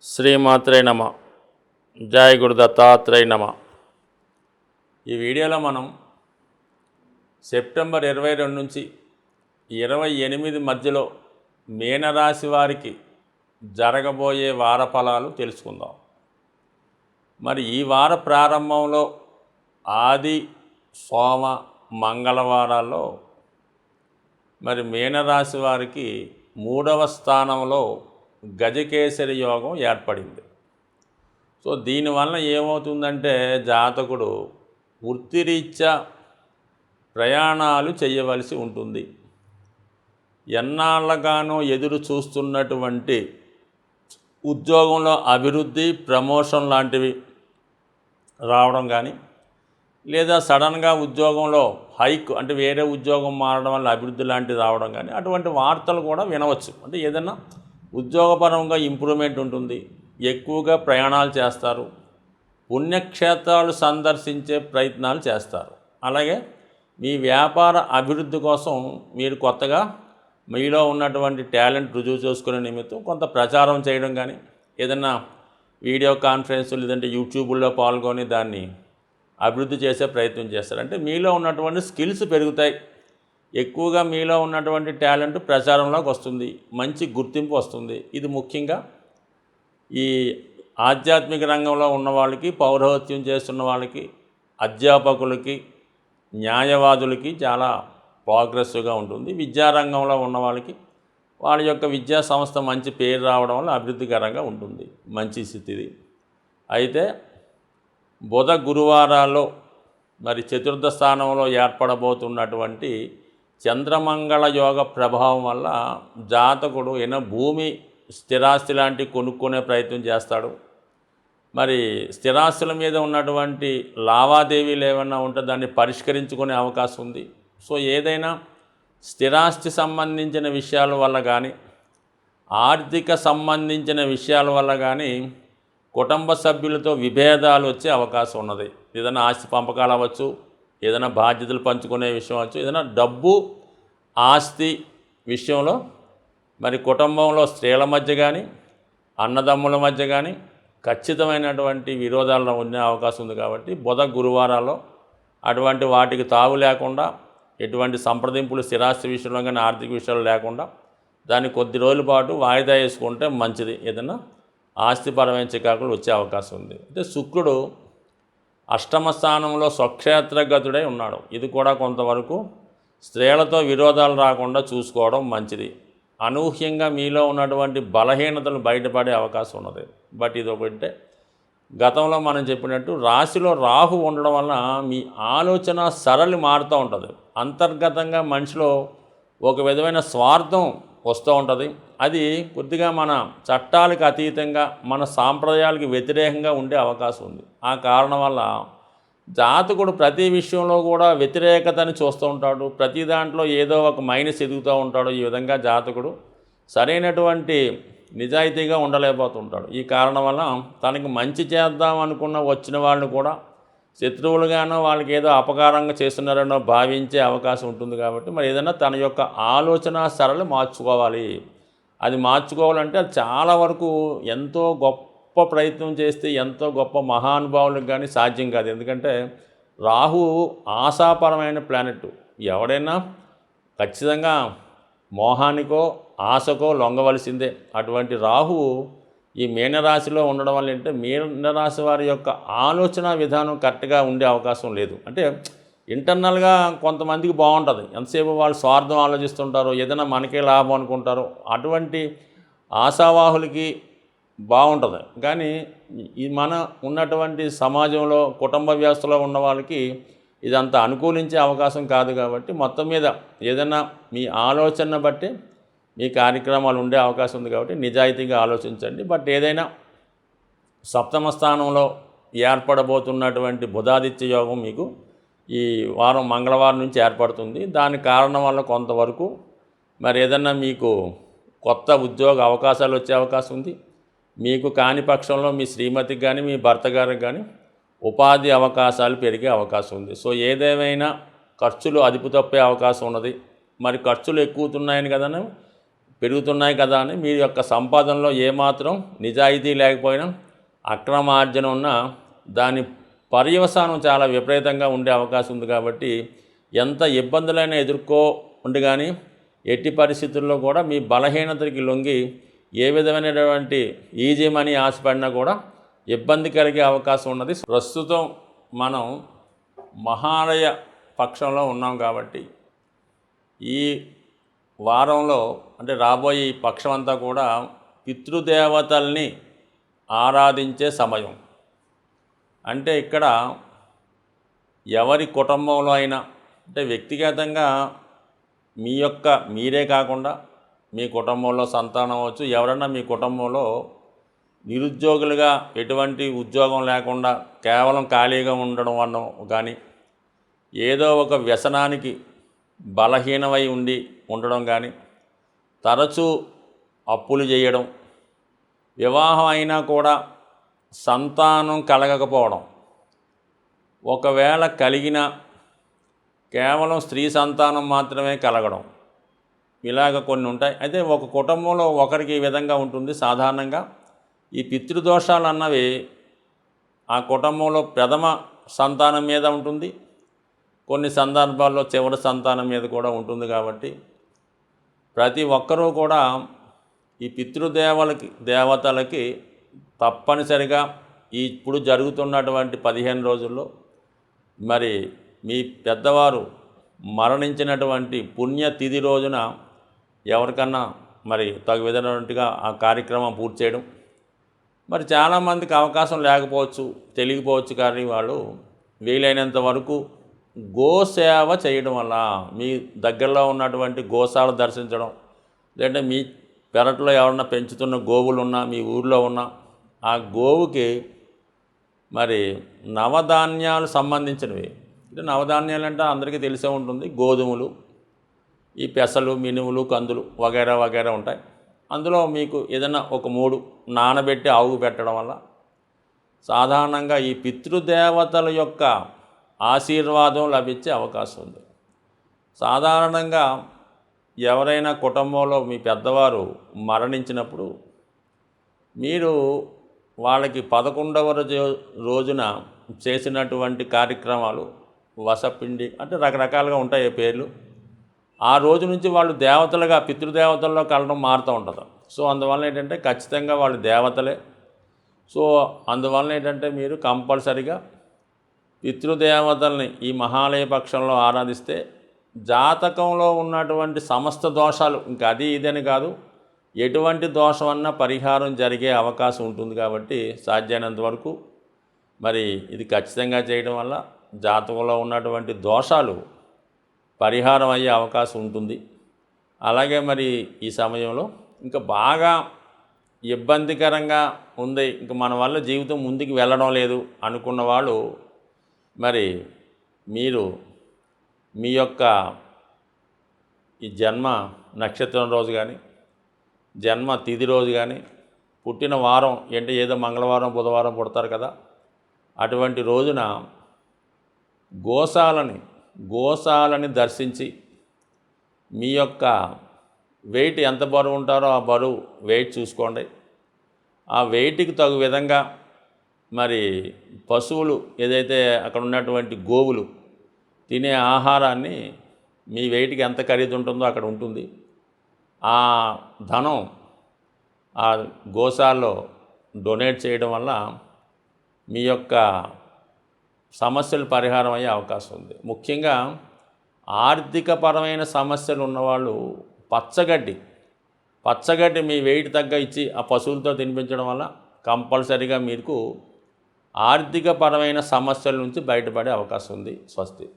శ్రీమాత్రే నమ. జయ గురు దత్తాత్రేయ నమ. ఈ వీడియోలో మనం సెప్టెంబర్ 22 నుంచి 28 మధ్యలో మీనరాశి వారికి జరగబోయే వార ఫలాలు తెలుసుకుందాం. మరి ఈ వార ప్రారంభంలో ఆది, సోమ, మంగళవారాల్లో మరి మీనరాశి వారికి 3వ స్థానంలో గజకేసరి యోగం ఏర్పడింది. సో దీనివల్ల ఏమవుతుందంటే జాతకుడు వృత్తిరీత్యా ప్రయాణాలు చేయవలసి ఉంటుంది. ఎన్నాళ్ళగానో ఎదురు చూస్తున్నటువంటి ఉద్యోగంలో అభివృద్ధి, ప్రమోషన్ లాంటివి రావడం కానీ, లేదా సడన్గా ఉద్యోగంలో హైక్ అంటే వేరే ఉద్యోగం మారడం వల్ల అభివృద్ధి లాంటివి రావడం కానీ, అటువంటి వార్తలు కూడా వినవచ్చు. అంటే ఏదైనా ఉద్యోగపరంగా ఇంప్రూవ్మెంట్ ఉంటుంది, ఎక్కువగా ప్రయాణాలు చేస్తారు, పుణ్యక్షేత్రాలు సందర్శించే ప్రయత్నాలు చేస్తారు. అలాగే మీ వ్యాపార అభివృద్ధి కోసం మీరు కొత్తగా మీలో ఉన్నటువంటి టాలెంట్ రుజువు చేసుకునే నిమిత్తం కొంత ప్రచారం చేయడం కానీ, ఏదైనా వీడియో కాన్ఫరెన్స్ లేదంటే యూట్యూబ్లో పాల్గొని దాన్ని అభివృద్ధి చేసే ప్రయత్నం చేస్తారు. అంటే మీలో ఉన్నటువంటి స్కిల్స్ పెరుగుతాయి, ఎక్కువగా మీలో ఉన్నటువంటి టాలెంట్ ప్రచారంలోకి వస్తుంది, మంచి గుర్తింపు వస్తుంది. ఇది ముఖ్యంగా ఈ ఆధ్యాత్మిక రంగంలో ఉన్న వాళ్ళకి, పౌరోహిత్యం చేస్తున్న వాళ్ళకి, అధ్యాపకులకి, న్యాయవాదులకి చాలా ప్రోగ్రెసివ్గా ఉంటుంది. విద్యారంగంలో ఉన్న వాళ్ళకి వాళ్ళ యొక్క విద్యా సంస్థ మంచి పేరు రావడం వల్ల అభివృద్ధికరంగా ఉంటుంది, మంచి స్థితిది. అయితే బుధ గురువారాల్లో మరి చతుర్థ స్థానంలో ఏర్పడబోతున్నటువంటి చంద్రమంగళ యోగ ప్రభావం వల్ల జాతకుడు భూమి, స్థిరాస్తి లాంటివి కొనుక్కునే ప్రయత్నం చేస్తాడు. మరి స్థిరాస్తుల మీద ఉన్నటువంటి లావాదేవీలు ఏమన్నా ఉంటే దాన్ని పరిష్కరించుకునే అవకాశం ఉంది. సో ఏదైనా స్థిరాస్తి సంబంధించిన విషయాల వల్ల కానీ, ఆర్థిక సంబంధించిన విషయాల వల్ల కానీ కుటుంబ సభ్యులతో విభేదాలు వచ్చే అవకాశం ఉన్నది. ఏదైనా ఆస్తి పంపకాలు అవ్వచ్చు, ఏదైనా బాధ్యతలు పంచుకునే విషయం అవ్వచ్చు, ఏదైనా డబ్బు, ఆస్తి విషయంలో మరి కుటుంబంలో స్త్రీల మధ్య కానీ, అన్నదమ్ముల మధ్య కానీ ఖచ్చితమైనటువంటి విరోధాలు ఉండే అవకాశం ఉంది. కాబట్టి బుధ గురువారాల్లో అటువంటి వాటికి తావు లేకుండా, ఎటువంటి సంప్రదింపులు స్థిరాస్తి విషయంలో కానీ ఆర్థిక విషయాలు లేకుండా దాన్ని కొద్ది రోజుల పాటు వాయిదా వేసుకుంటే మంచిది. ఏదైనా ఆస్తిపరమైన చికాకులు వచ్చే అవకాశం ఉంది. అంటే శుక్రుడు అష్టమ స్థానంలో స్వక్షేత్రగతుడై ఉన్నాడు. ఇది కూడా కొంతవరకు స్త్రీలతో విరోధాలు రాకుండా చూసుకోవడం మంచిది. అనూహ్యంగా మీలో ఉన్నటువంటి బలహీనతలు బయటపడే అవకాశం ఉన్నది. బట్ ఇది ఒకటే, గతంలో మనం చెప్పినట్టు రాశిలో రాహు ఉండడం వల్ల మీ ఆలోచన సరళి మారుతూ ఉంటుంది. అంతర్గతంగా మనిషిలో ఒక విధమైన స్వార్థం వస్తూ ఉంటుంది. అది కొద్దిగా మన చట్టాలకు అతీతంగా, మన సాంప్రదాయాలకు వ్యతిరేకంగా ఉండే అవకాశం ఉంది. ఆ కారణం వల్ల జాతకుడు ప్రతి విషయంలో కూడా వ్యతిరేకతని చూస్తూ ఉంటాడు. ప్రతి దాంట్లో ఏదో ఒక మైనస్ ఎదుగుతూ ఉంటాడు. ఈ విధంగా జాతకుడు సరైనటువంటి నిజాయితీగా ఉండలేకపోతుంటాడు. ఈ కారణం వల్ల తనకి మంచి చేద్దాం అనుకున్న వచ్చిన వాళ్ళని కూడా శత్రువులుగానో, వాళ్ళకి ఏదో అపకారంగా చేస్తున్నారనో భావించే అవకాశం ఉంటుంది. కాబట్టి మరి ఏదైనా తన యొక్క ఆలోచన సరళి మార్చుకోవాలి. అది మార్చుకోవాలంటే అది చాలా వరకు ఎంతో గొప్ప ప్రయత్నం చేస్తే ఎంతో గొప్ప మహానుభావులకు కానీ సాధ్యం కాదు. ఎందుకంటే రాహు ఆశాపరమైన ప్లానెట్. ఎవడైనా ఖచ్చితంగా మోహానికో ఆశకో లొంగవలసిందే. అటువంటి రాహు ఈ మీనరాశిలో ఉండడం వల్ల ఏంటంటే మీనరాశి వారి యొక్క ఆలోచన విధానం కరెక్ట్గా ఉండే అవకాశం లేదు. అంటే ఇంటర్నల్గా కొంతమందికి బాగుంటుంది, ఎంతసేపు వాళ్ళు స్వార్థం ఆలోచిస్తుంటారో, ఏదైనా మనకే లాభం అనుకుంటారో, అటువంటి ఆశావాహులకి బాగుంటుంది. కానీ ఈ మన ఉన్నటువంటి సమాజంలో కుటుంబ వ్యవస్థలో ఉన్న వాళ్ళకి ఇదంతా అనుకూలించే అవకాశం కాదు. కాబట్టి మొత్తం మీద ఏదైనా మీ ఆలోచన బట్టి మీ కార్యక్రమాలు ఉండే అవకాశం ఉంది. కాబట్టి నిజాయితీగా ఆలోచించండి. బట్ ఏదైనా సప్తమ స్థానంలో ఏర్పడబోతున్నటువంటి బుధాదిత్య యోగం మీకు ఈ వారం మంగళవారం నుంచి ఏర్పడుతుంది. దాని కారణం వల్ల కొంతవరకు మరి ఏదన్నా మీకు కొత్త ఉద్యోగ అవకాశాలు వచ్చే అవకాశం ఉంది. మీకు కాని పక్షంలో మీ శ్రీమతికి కానీ, మీ భర్త గారికి కానీ ఉపాధి అవకాశాలు పెరిగే అవకాశం ఉంది. సో ఏదేమైనా ఖర్చులు అదుపు తప్పే అవకాశం ఉన్నది. మరి ఖర్చులు ఎక్కువతున్నాయని కదన్నా పెరుగుతున్నాయి కదా అని మీ యొక్క సంపాదనలో ఏమాత్రం నిజాయితీ లేకపోయినా అక్రమార్జన ఉన్నా దాని పర్యవసానం చాలా విపరీతంగా ఉండే అవకాశం ఉంది. కాబట్టి ఎంత ఇబ్బందులైనా ఎదుర్కోండి, కానీ ఎట్టి పరిస్థితుల్లో కూడా మీ బలహీనతకి లొంగి ఏ విధమైనటువంటి ఈజీ మనీ ఆశపడినా కూడా ఇబ్బంది కలిగే అవకాశం ఉన్నది. ప్రస్తుతం మనం మహాలయ పక్షంలో ఉన్నాం కాబట్టి ఈ వారంలో అంటే రాబోయే ఈ పక్షం అంతా కూడా పితృదేవతల్ని ఆరాధించే సమయం. అంటే ఇక్కడ ఎవరి కుటుంబంలో అయినా అంటే వ్యక్తిగతంగా మీరే కాకుండా మీ కుటుంబంలో సంతానం అవ్వచ్చు, ఎవరన్నా మీ కుటుంబంలో నిరుద్యోగులుగా ఎటువంటి ఉద్యోగం లేకుండా కేవలం ఖాళీగా ఉండడం వల్ల కానీ, ఏదో ఒక వ్యసనానికి బలహీనమై ఉండడం కానీ, తరచూ అప్పులు చేయడం, వివాహం అయినా కూడా సంతానం కలగకపోవడం, ఒకవేళ కలిగిన కేవలం స్త్రీ సంతానం మాత్రమే కలగడం, ఇలాగ కొన్ని ఉంటాయి. అయితే ఒక కుటుంబంలో ఒకరికి ఈ విధంగా ఉంటుంది. సాధారణంగా ఈ పితృదోషాలు అన్నవి ఆ కుటుంబంలో ప్రథమ సంతానం మీద ఉంటుంది, కొన్ని సందర్భాల్లో చివరి సంతానం మీద కూడా ఉంటుంది. కాబట్టి ప్రతి ఒక్కరూ కూడా ఈ దేవతలకి తప్పనిసరిగా ఇప్పుడు జరుగుతున్నటువంటి 15 రోజుల్లో మరి మీ పెద్దవారు మరణించినటువంటి పుణ్యతిథి రోజున ఎవరికన్నా మరి తగు విధమైనట్టుగా ఆ కార్యక్రమం పూర్తి చేయడం. మరి చాలామందికి అవకాశం లేకపోవచ్చు, తెలియకపోవచ్చు, కానీ వాళ్ళు వీలైనంత వరకు గోసేవ చేయడం వల్ల మీ దగ్గరలో ఉన్నటువంటి గోశాల దర్శించడం, లేదంటే మీ పెరట్లో ఎవరన్నా పెంచుతున్న గోవులు ఉన్నా, మీ ఊరిలో ఉన్న ఆ గోవుకి మరి నవధాన్యాలు సంబంధించినవి, అంటే నవధాన్యాలు అంటే అందరికీ తెలిసే ఉంటుంది, గోధుమలు, ఈ పెసలు, మినుములు, కందులు వగైరా వగైరా ఉంటాయి. అందులో మీకు ఏదైనా ఒక 3 నానబెట్టి ఆవుకు పెట్టడం వల్ల సాధారణంగా ఈ పితృదేవతల యొక్క ఆశీర్వాదం లభించే అవకాశం ఉంది. సాధారణంగా ఎవరైనా కుటుంబంలో మీ పెద్దవారు మరణించినప్పుడు మీరు వాళ్ళకి 11వ రోజున చేసినటువంటి కార్యక్రమాలు వసపిండి అంటే రకరకాలుగా ఉంటాయి పేర్లు. ఆ రోజు నుంచి వాళ్ళు దేవతలుగా పితృదేవతల్లో కలడం మారుతూ ఉంటుంది. సో అందువల్ల ఏంటంటే ఖచ్చితంగా వాళ్ళు దేవతలే. సో అందువల్ల ఏంటంటే మీరు కంపల్సరిగా పితృదేవతల్ని ఈ మహాలయ పక్షంలో ఆరాధిస్తే జాతకంలో ఉన్నటువంటి సమస్త దోషాలు, ఇంకా అది ఇదని కాదు, ఎటువంటి దోషం అన్నా పరిహారం జరిగే అవకాశం ఉంటుంది. కాబట్టి సాధ్యమైనంత వరకు మరి ఇది ఖచ్చితంగా చేయడం వల్ల జాతకంలో ఉన్నటువంటి దోషాలు పరిహారం అయ్యే అవకాశం ఉంటుంది. అలాగే మరి ఈ సమయంలో ఇంకా బాగా ఇబ్బందికరంగా ఉంది, ఇంకా మన వల్ల జీవితం ముందుకు వెళ్ళడం లేదు అనుకున్న వాళ్ళు మరి మీరు మీ యొక్క ఈ జన్మ నక్షత్రం రోజు కానీ, జన్మ తిథి రోజు కానీ, పుట్టిన వారం అంటే ఏదో మంగళవారం బుధవారం పుడతారు కదా, అటువంటి రోజున గోశాలని దర్శించి మీ యొక్క వెయిట్ ఎంత బరువు ఉంటారో ఆ బరువు వెయిట్ చూసుకోండి. ఆ వెయిట్కి తగు విధంగా మరి పశువులు ఏదైతే అక్కడ ఉన్నటువంటి గోవులు తినే ఆహారాన్ని మీ వెయిట్కి ఎంత ఖరీదు ఉంటుందో అక్కడ ఉంటుంది. ఆ ధనం ఆ గోశాలలో డొనేట్ చేయడం వల్ల మీ యొక్క సమస్యలు పరిహారం అయ్యే అవకాశం ఉంది. ముఖ్యంగా ఆర్థికపరమైన సమస్యలు ఉన్నవాళ్ళు పచ్చగడ్డి మీ వెయిట్ తగ్గ ఇచ్చి ఆ పశువులతో తినిపించడం వల్ల కంపల్సరీగా మీకు ఆర్థికపరమైన సమస్యల నుంచి బయటపడే అవకాశం ఉంది. స్వస్తి.